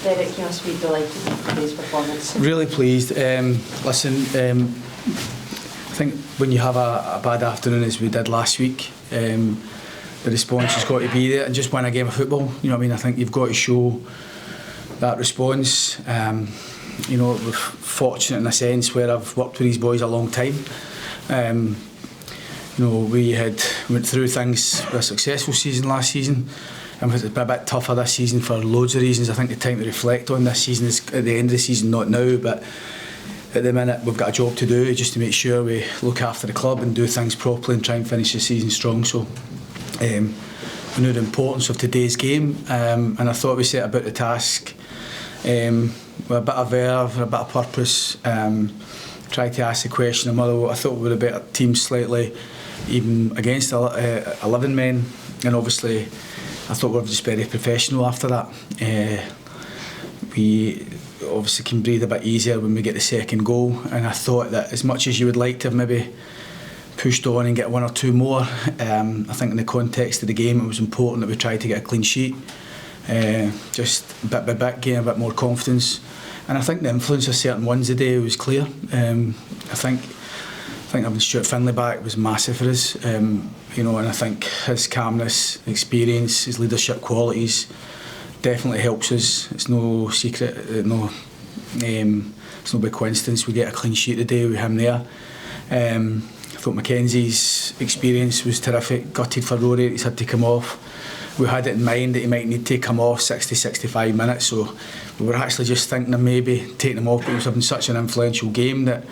Derek, you must be delighted with today's performance. Really pleased. Listen, I think when you have a bad afternoon as we did last week, the response has got to be there and just win a game of football. You know what I mean? I think you've got to show that response. You know, we're fortunate in a sense where I've worked with these boys a long time. You know, we went through things with a successful season last season, and it's been a bit tougher this season for loads of reasons. I think the time to reflect on this season is at the end of the season, not now, but at the minute we've got a job to do just to make sure we look after the club and do things properly and try and finish the season strong. So we knew the importance of today's game, and I thought we set about the task with a bit of verve, a bit of purpose. Tried to ask the question of Motherwell. I thought we were a better team slightly, even against 11 men, and obviously I thought we were just very professional after that. We obviously can breathe a bit easier when we get the second goal, and I thought that as much as you would like to have maybe pushed on and get one or two more, I think in the context of the game it was important that we tried to get a clean sheet, just bit by bit gain a bit more confidence. And I think the influence of certain ones today was clear. I think having Stuart Finlay back was massive for us. You know, and I think his calmness, experience, his leadership qualities definitely helps us. It's no secret, it's no big coincidence we get a clean sheet today with him there. I thought McKenzie's experience was terrific. Gutted for Rory, he's had to come off. We had it in mind that he might need to come off 60-65 minutes, so we were actually just thinking of maybe taking him off, but he was having such an influential game that,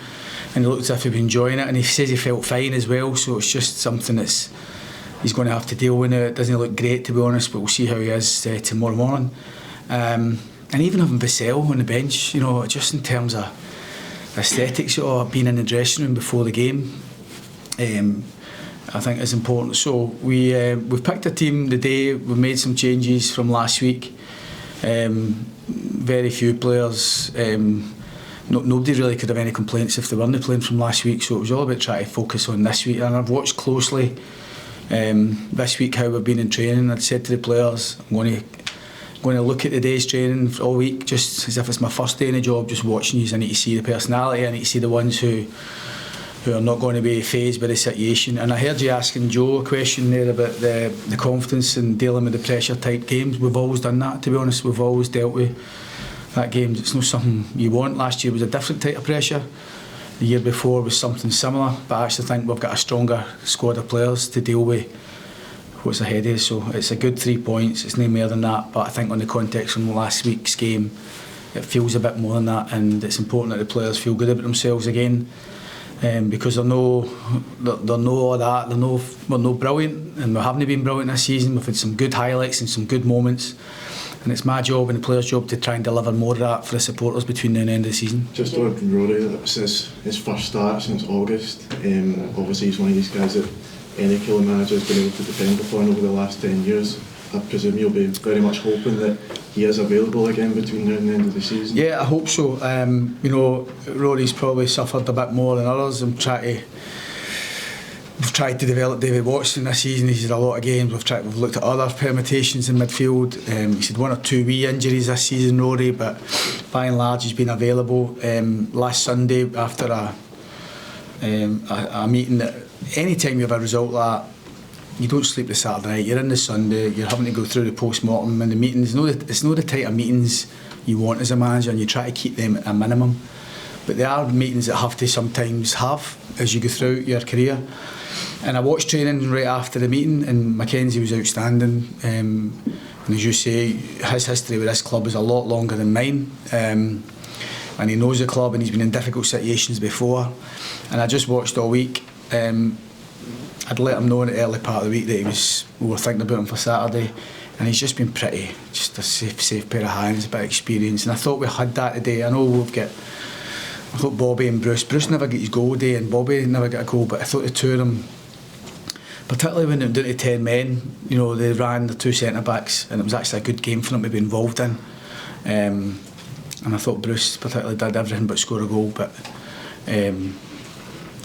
and he looked as if he'd been enjoying it, and he says he felt fine as well, so it's just something that's he's going to have to deal with now. It doesn't look great, to be honest, but we'll see how he is tomorrow morning. And even having Vassell on the bench, you know, just in terms of aesthetics of being in the dressing room before the game, I think is important. So we've picked a team today. We've made some changes from last week. Very few players. Nobody really could have any complaints if they weren't playing from last week. So it was all about trying to focus on this week. And I've watched closely this week how we've been in training. I'd said to the players, I'm going to look at today's training all week, just as if it's my first day in the job. Just watching you, I need to see the personality. I need to see the ones who are not going to be fazed by the situation. And I heard you asking Joe a question there about the confidence and dealing with the pressure type games. We've always done that, to be honest. We've always dealt with that games. It's not something you want. Last year was a different type of pressure. The year before was something similar, but I actually think we've got a stronger squad of players to deal with what's ahead of us. So it's a good 3 points. It's no more than that, but I think on the context from last week's game, it feels a bit more than that, and it's important that the players feel good about themselves again. Because they're no all that, we're no brilliant, and we haven't been brilliant this season. We've had some good highlights and some good moments, and it's my job and the players' job to try and deliver more of that for the supporters between now and the end of the season. Just on Rory, it's his first start since August. Obviously he's one of these guys that any Killie manager has been able to depend upon over the last 10 years. I presume you'll be very much hoping that he is available again between now and the end of the season. Yeah, I hope so. You know, Rory's probably suffered a bit more than others. We've tried to develop David Watson this season. He's had a lot of games. We've looked at other permutations in midfield. He's had one or two wee injuries this season, Rory, but by and large he's been available. Last Sunday, after a meeting, that any time you have a result like that, you don't sleep the Saturday night, you're in the Sunday, you're having to go through the post-mortem and the meetings. It's not the type of meetings you want as a manager, and you try to keep them at a minimum. But there are meetings that have to sometimes have as you go through your career. And I watched training right after the meeting, and McKenzie was outstanding. And as you say, his history with this club is a lot longer than mine. And he knows the club, and he's been in difficult situations before. And I just watched all week. I'd let him know in the early part of the week that we were thinking about him for Saturday, and he's just been just a safe pair of hands, a bit of experience, and I thought we had that today. I thought Bobby and Bruce never got his goal today, and Bobby never got a goal, but I thought the two of them, particularly when they were down to 10 men, you know, they ran the two centre backs, and it was actually a good game for them to be involved in. And I thought Bruce particularly did everything but score a goal, but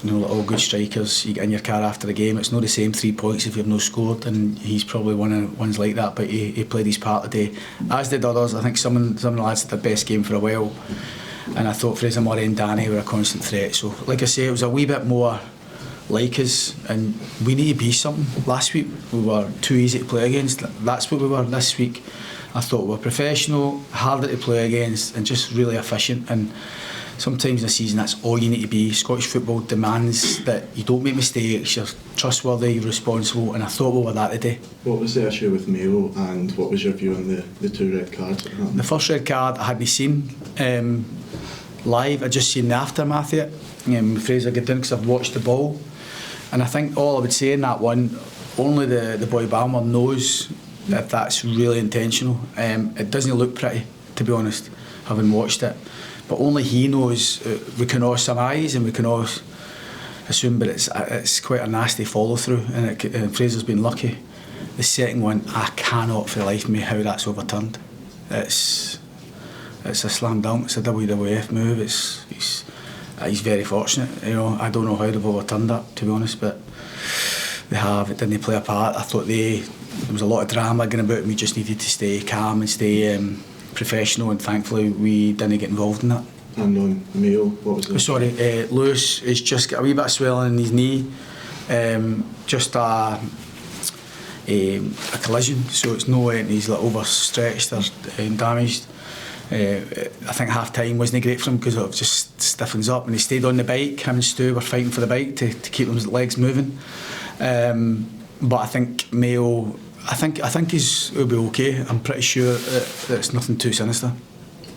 you know, like all good strikers, you get in your car after the game, it's not the same 3 points if you've no scored, and he's probably one of the ones like that, but he played his part today, as did others. I think some of the lads had their best game for a while, and I thought Fraser Murray and Danny were a constant threat. So like I say, it was a wee bit more like us, and we need to be something. Last week we were too easy to play against, that's what we were. This week I thought we were professional, harder to play against, and just really efficient. And sometimes in the season that's all you need to be. Scottish football demands that you don't make mistakes, you're trustworthy, you're responsible, and I thought we were that today. What was the issue with Mayo, and what was your view on the 2 red cards that happened? The first red card I hadn't seen live, I'd just seen the aftermath of it. Fraser got down because I've watched the ball, and I think all I would say in that one, only the boy Balmer knows if that's really intentional. It doesn't look pretty, to be honest, having watched it, but only he knows. We can all surmise and we can all assume, but it's quite a nasty follow through, and Fraser's been lucky. The second one, I cannot for the life of me how that's overturned. It's a slam dunk, it's a WWF move. He's very fortunate, you know. I don't know how they've overturned that, to be honest, but they have. It didn't play a part. I thought there was a lot of drama going about, and we just needed to stay calm and stay professional, and thankfully we didn't get involved in that. And on Mayo, what was it? Sorry, Lewis has just got a wee bit of swelling in his knee, just a collision, so it's no he's like overstretched or damaged. I think half time wasn't great for him because it just stiffens up, and he stayed on the bike. Him and Stu were fighting for the bike to keep his legs moving. But I think Mayo, I think he'll be okay. I'm pretty sure that it's nothing too sinister.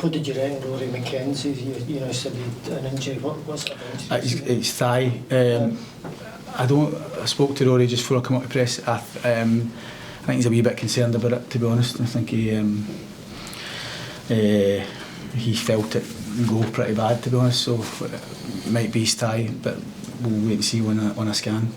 What did you reckon, Rory McInnes? You said he had an injury. What's it about? His thigh. I spoke to Rory just before I come up to press. I think he's a wee bit concerned about it, to be honest. I think he felt it go pretty bad, to be honest. So it might be his thigh, but we'll wait and see on a scan.